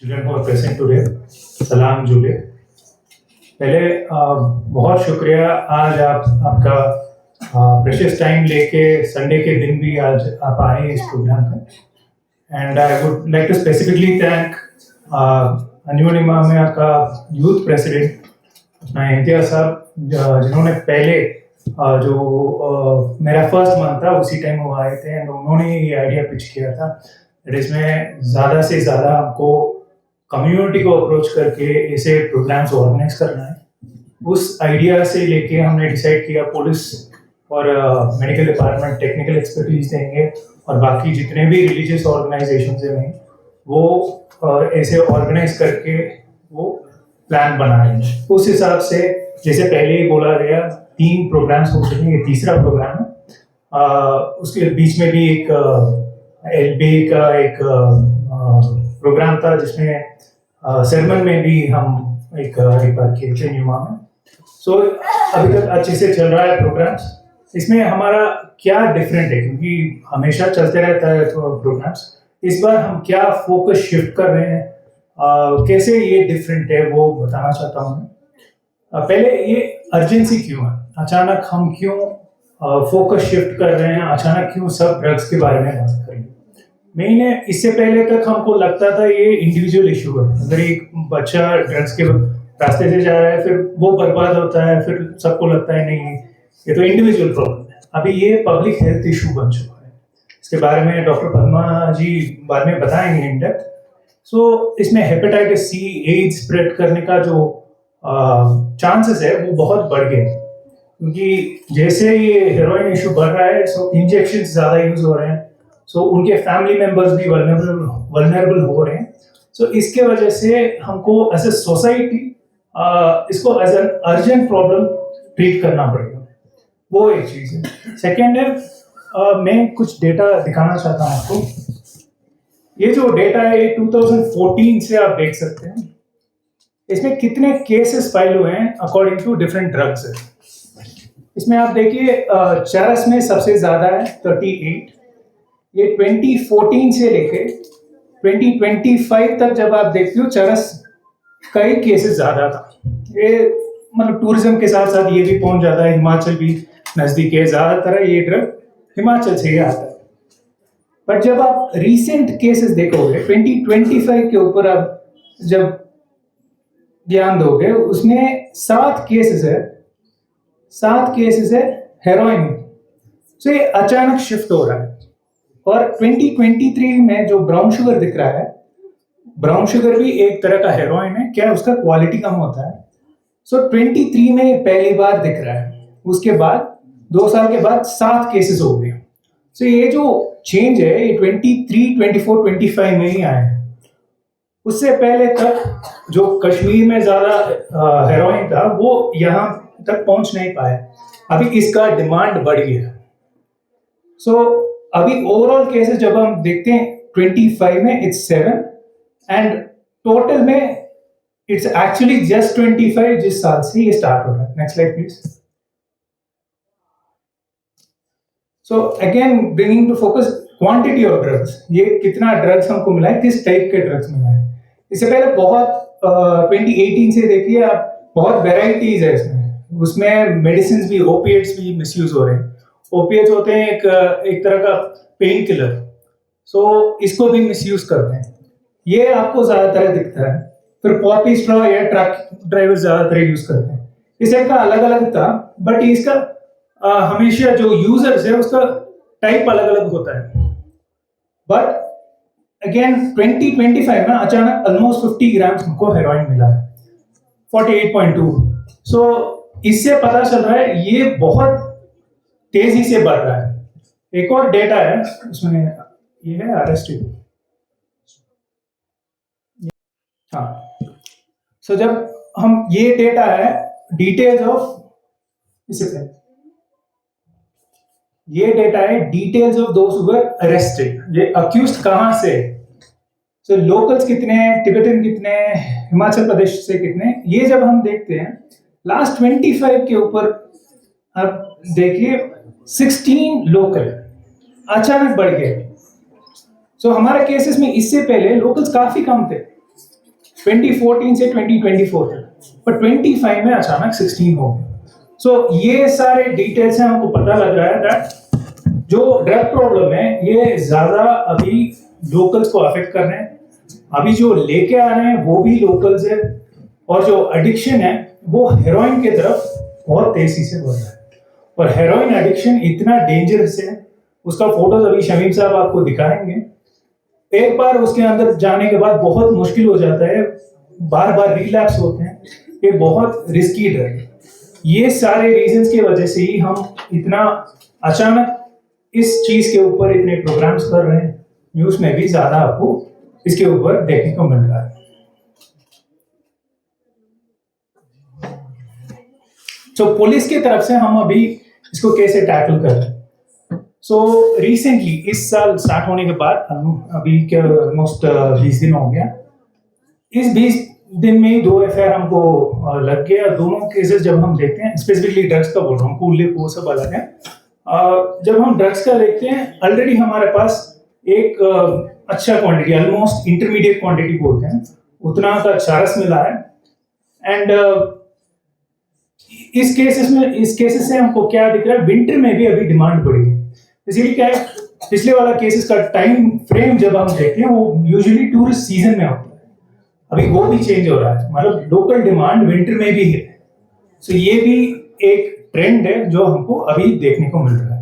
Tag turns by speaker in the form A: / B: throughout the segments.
A: children who are present today. सलाम जुले। पहले बहुत शुक्रिया आज आपका प्रेशियस टाइम लेके संडे के दिन भी आज आप आए इस प्रोग्राम पे। And I would like to specifically thank Anjuman Imamia का यूथ प्रेसिडेंट अपना इम्तियाज साहब, जिन्होंने पहले जो मेरा फर्स्ट मंथ था उसी टाइम वो आए थे एंड उन्होंने ये आइडिया पिच किया था इसमें ज़्यादा से ज़्यादा हमको कम्युनिटी को अप्रोच करके ऐसे प्रोग्राम्स ऑर्गेनाइज करना है। उस आइडिया से लेके हमने डिसाइड किया पुलिस और मेडिकल डिपार्टमेंट टेक्निकल एक्सपर्टीज देंगे और बाकी जितने भी रिलीजियस ऑर्गेनाइजेशंस हैं वो ऐसे ऑर्गेनाइज करके वो प्लान बनाएंगे। उस हिसाब से जैसे पहले ही बोला गया 3 प्रोग्राम्स हो चुके हैं, ये तीसरा प्रोग्राम है। उसके बीच में भी एक एलबी का एक प्रोग्राम था जिसमें सरमन में भी हम एक बार खेल थे न्यूमा में। सो अभी तक अच्छे से चल रहा है प्रोग्राम्स। इसमें हमारा क्या डिफरेंट है, क्योंकि हमेशा चलते रहता है प्रोग्राम्स, इस बार हम क्या फोकस शिफ्ट कर रहे हैं, कैसे ये डिफरेंट है वो बताना चाहता हूँ मैं। पहले ये अर्जेंसी क्यों है, अचानक हम क्यों फोकस शिफ्ट कर रहे हैं, अचानक क्यों सब ड्रग्स के बारे में बात करेंगे। मेन है, इससे पहले तक हमको लगता था ये इंडिविजुअल इशू है, अगर एक बच्चा ड्रग्स के रास्ते से जा रहा है फिर वो बर्बाद होता है, फिर सबको लगता है नहीं ये तो इंडिविजुअल प्रॉब्लम है। अभी ये पब्लिक हेल्थ इशू बन चुका है। इसके बारे में डॉक्टर पद्मा जी बाद में बताएंगे इन डेप्थ। सो इसमें हेपेटाइटिस सी, एड्स स्प्रेड करने का जो चांसेस है वो बहुत बढ़ गए, क्योंकि जैसे ये हेरोइन इशू बढ़ रहा है सो इंजेक्शन ज़्यादा यूज हो रहे हैं, सो उनके फैमिली मेंबर्स भी वल्नरेबल हो रहे हैं। सो इसके वजह से हमको एज ए सोसाइटी इसको as an urgent problem treat करना पड़ेगा, वो एक चीज़ है। सेकेंड है, मैं कुछ डेटा दिखाना चाहता हूँ आपको। ये जो डेटा है 2014 से आप देख सकते हैं, इसमें कितने केसेस फाइल हुए हैं अकॉर्डिंग टू डिफरेंट ड्रग्स है। इसमें आप देखिए चरस में सबसे ज़्यादा है 38। ये 2014 से लेके 2025 तक जब आप देखते हो चरस कई केसेस ज़्यादा था। ये मतलब टूरिज्म के साथ साथ ये भी पहुंच जाता है, हिमाचल भी नज़दीक है, ज़्यादातर ये ड्रग हिमाचल से ही आता है। बट जब आप रीसेंट केसेस देखोगे 2025 के ऊपर आप जब ध्यान दोगे, उसमें 7 केसेस है हेरोइन। सो ये अचानक शिफ्ट हो रहा है। और 2023 में जो ब्राउन शुगर दिख रहा है, ब्राउन शुगर भी एक तरह का हेरोइन है, क्या उसका क्वालिटी कम होता है। सो 23 में पहली बार दिख रहा है, उसके बाद 2 साल के बाद 7 केसेस हो गए। सो ये जो चेंज है ये 23, 24, 25 में ही आया है। उससे पहले तक जो कश्मीर में ज्यादा हेरोइन था वो यहाँ तक पहुंच नहीं पाया, अभी इसका डिमांड बढ़ गया। सो अभी ओवरऑल केसेस जब हम देखते हैं 25 में इट्स 7 एंड टोटल में इट्स एक्चुअली जस्ट 25 जिस साल से ये स्टार्ट हो रहा है। Next slide please. So again bringing to focus quantity of drugs, ये कितना ड्रग्स हमको मिला है, किस टाइप के ड्रग्स मिला है। इससे पहले बहुत 2018 से देखिए आप, बहुत वेराइटीज है इसमें, उसमें मेडिसिन भी, ओपिएट्स भी मिसयूज हो रहे हैं। ओपिएट्स होते हैं एक तरह का पेन किलर, सो इसको भी मिसयूज करते हैं, ये आपको ज्यादातर दिखता है। फिर पॉपी स्ट्रॉ या ट्रक ड्राइवर ज्यादातर यूज करते हैं। इस का अलग अलग था, बट इसका हमेशा जो यूजर्स है उसका टाइप अलग अलग होता है। बट अगेन 2025 में अचानक ऑलमोस्ट 50 ग्राम हमको हेरोइन मिला है, 48.2। सो इससे पता चल रहा है ये बहुत तेजी से बढ़ रहा है। एक और डेटा है उसमें, ये है अरेस्टेड। हाँ, सो जब हम, ये डेटा है डिटेल्स ऑफ, ये डेटा है details of those who were arrested, ये अक्यूज्ड कहां से, सो लोकल्स कितने हैं, तिब्बतन कितने हैं, हिमाचल प्रदेश से कितने। ये जब हम देखते हैं लास्ट 25 के ऊपर आप देखिए 16 लोकल अचानक बढ़ गए। सो हमारे केसेस में इससे पहले लोकल्स काफी कम थे, 2014 से 2024 तक, पर 25 में अचानक 16 हो गया। सो ये सारे डिटेल्स हैं, हमको पता लग रहा है दैट जो ड्रग प्रॉब्लम है ये ज़्यादा अभी लोकल्स को अफेक्ट कर रहे हैं। अभी जो लेके आ रहे हैं वो भी लोकल्स है, और जो एडिक्शन है वो हेरोइन की तरफ बहुत तेजी से बढ़ रहा है। और हेरोइन एडिक्शन इतना डेंजरस है, उसका फोटोज अभी शमीम साहब आपको दिखाएंगे। एक बार उसके अंदर जाने के बाद बहुत मुश्किल हो जाता है, बार बार रिलैप्स होते हैं, ये बहुत रिस्की ड्रग है। ये सारे रीजंस की वजह से ही हम इतना अचानक इस चीज के ऊपर इतने प्रोग्राम्स कर रहे हैं। न्यूज में भी ज्यादा आपको इसके ऊपर देखने को मिल रहा है। तो पुलिस की तरफ से हम अभी इसको कैसे टैकल कर रहे हैं। सो रिसेंटली इस साल स्टार्ट होने के बाद हम अभी क्या ऑलमोस्ट 20 दिन हो गया। इस 20 दिन में ही 2 FIR हमको लग गया। दोनों केसेस जब हम देखते हैं, स्पेसिफिकली ड्रग्स का बोल रहा हूँ, कूल वो सब अलग है। जब हम ड्रग्स का देखते हैं, ऑलरेडी हमारे पास एक अच्छा क्वांटिटी, ऑलमोस्ट इंटरमीडिएट क्वांटिटी बोलते हैं, उतना का चरस मिला है। एंड इस केसेस से हमको क्या दिख रहा है, विंटर में भी अभी डिमांड बढ़ी है। इसीलिए क्या है, पिछले वाला केसेस का टाइम फ्रेम जब हम देखते हैं वो यूजुअली टूरिस्ट सीजन में होता है, अभी वो भी चेंज हो रहा है, मतलब लोकल डिमांड विंटर में भी है। सो ये भी एक ट्रेंड है जो हमको अभी देखने को मिल रहा है।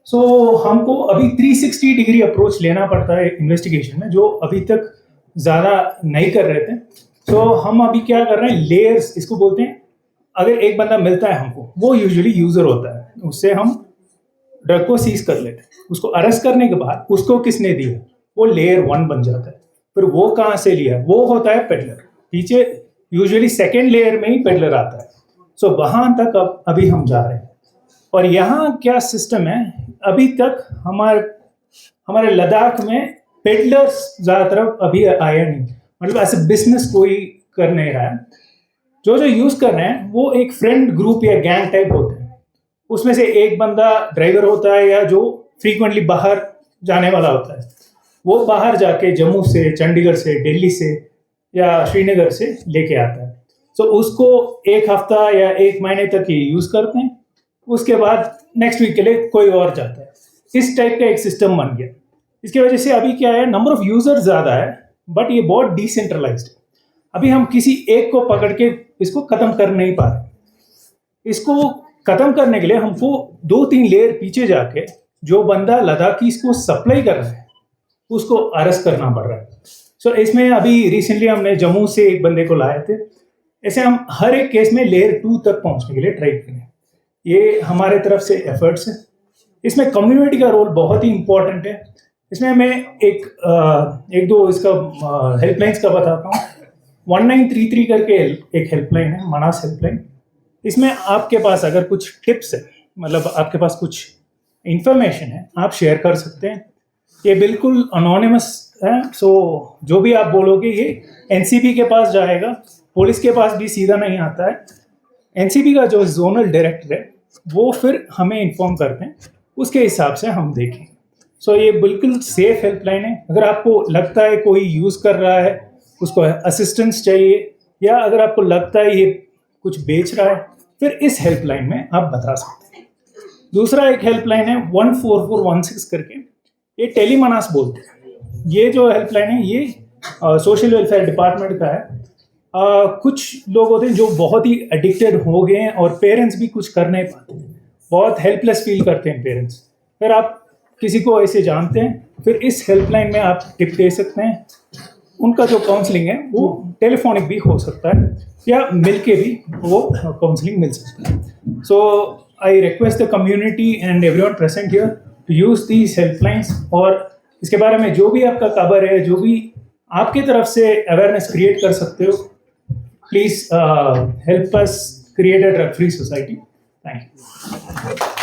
A: सो हमको अभी 360 डिग्री अप्रोच लेना पड़ता है इन्वेस्टिगेशन में, जो अभी तक ज्यादा नहीं कर रहे थे। सो हम अभी क्या कर रहे हैं, लेयर्स इसको बोलते हैं। अगर एक बंदा मिलता है हमको, वो यूजुअली यूजर होता है, उससे हम ड्रग को सीज कर लेते हैं। उसको अरेस्ट करने के बाद उसको किसने दिया, वो लेयर 1 बन जाता है। फिर वो कहाँ से लिया, वो होता है पेडलर। पीछे यूजुअली सेकेंड लेयर में ही पेडलर आता है। सो वहां तक अभी हम जा रहे हैं। और यहाँ क्या सिस्टम है, अभी तक हमारे लद्दाख में पेडलर्स ज्यादातर अभी आया नहीं, मतलब ऐसे बिजनेस कोई कर नहीं रहा है। जो यूज कर रहे हैं वो एक फ्रेंड ग्रुप या गैंग टाइप होते हैं। उसमें से एक बंदा ड्राइवर होता है या जो फ्रीक्वेंटली बाहर जाने वाला होता है, वो बाहर जाके जम्मू से, चंडीगढ़ से, दिल्ली से या श्रीनगर से लेके आता है। सो उसको 1 हफ्ता या 1 महीने तक ही यूज करते हैं, उसके बाद नेक्स्ट वीक के लिए कोई और जाता है। इस टाइप का एक सिस्टम बन गया। इसकी वजह से अभी क्या है, नंबर ऑफ यूजर ज्यादा है, बट ये बहुत डिसेंट्रलाइज्ड है। अभी हम किसी एक को पकड़ के इसको खत्म कर नहीं पा रहे। इसको खत्म करने के लिए हमको 2-3 लेयर पीछे जाके जो बंदा लद्दाखी इसको सप्लाई कर रहा है उसको अरेस्ट करना पड़ रहा है। सो इसमें अभी रिसेंटली हमने जम्मू से एक बंदे को लाए थे। ऐसे हम हर एक केस में लेयर 2 तक पहुंचने के लिए ट्राई करें। ये हमारे तरफ से एफर्ट्स है। इसमें कम्युनिटी का रोल बहुत ही इंपॉर्टेंट है। इसमें मैं एक दो इसका हेल्पलाइंस का बताता हूँ। 1933 करके एक हेल्पलाइन है, मनास हेल्पलाइन। इसमें आपके पास अगर कुछ टिप्स है, मतलब आपके पास कुछ इंफॉर्मेशन है, आप शेयर कर सकते हैं। ये बिल्कुल अनोनिमस है। सो जो भी आप बोलोगे ये एनसीबी के पास जाएगा, पुलिस के पास भी सीधा नहीं आता है। एनसीबी का जो जोनल डायरेक्टर है वो फिर हमें इन्फॉर्म करते हैं, उसके हिसाब से हम देखें। सो ये बिल्कुल सेफ हेल्पलाइन है। अगर आपको लगता है कोई यूज़ कर रहा है, उसको असिस्टेंस चाहिए, या अगर आपको लगता है ये कुछ बेच रहा है, फिर इस हेल्पलाइन में आप बता सकते हैं। दूसरा एक हेल्पलाइन है 14416 करके, ये टेलीमनास बोलते हैं। ये जो हेल्पलाइन है ये सोशल वेलफेयर डिपार्टमेंट का है। कुछ लोग होते हैं जो बहुत ही एडिक्टेड हो गए हैं और पेरेंट्स भी कुछ कर नहीं पाते, बहुत हेल्पलेस फील करते हैं पेरेंट्स। फिर आप किसी को ऐसे जानते हैं, फिर इस हेल्पलाइन में आप टिप दे सकते हैं। उनका जो काउंसलिंग है वो टेलीफोनिक भी हो सकता है या मिल के भी वो काउंसलिंग मिल सकता है। So I request the community and everyone present here to use these helplines. और इसके बारे में जो भी आपका खबर है, जो भी आपकी तरफ से अवेयरनेस क्रिएट कर सकते हो, please help us create a drug free society. Thank you.